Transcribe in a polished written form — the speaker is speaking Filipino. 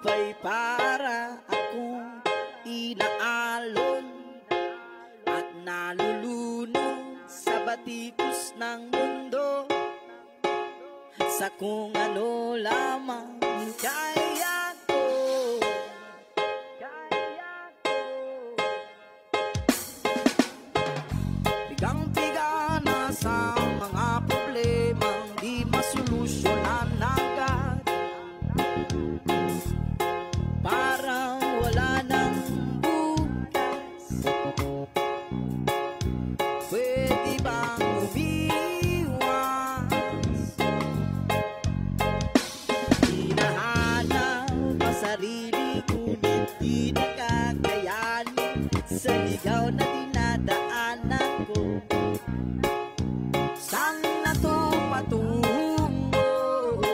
pa'y para akong inaalon at nalulunod sa batikos ng mundo, sa kung ano lamang kaya ko. Bigang-biga na sa mga problemang di masolusyon,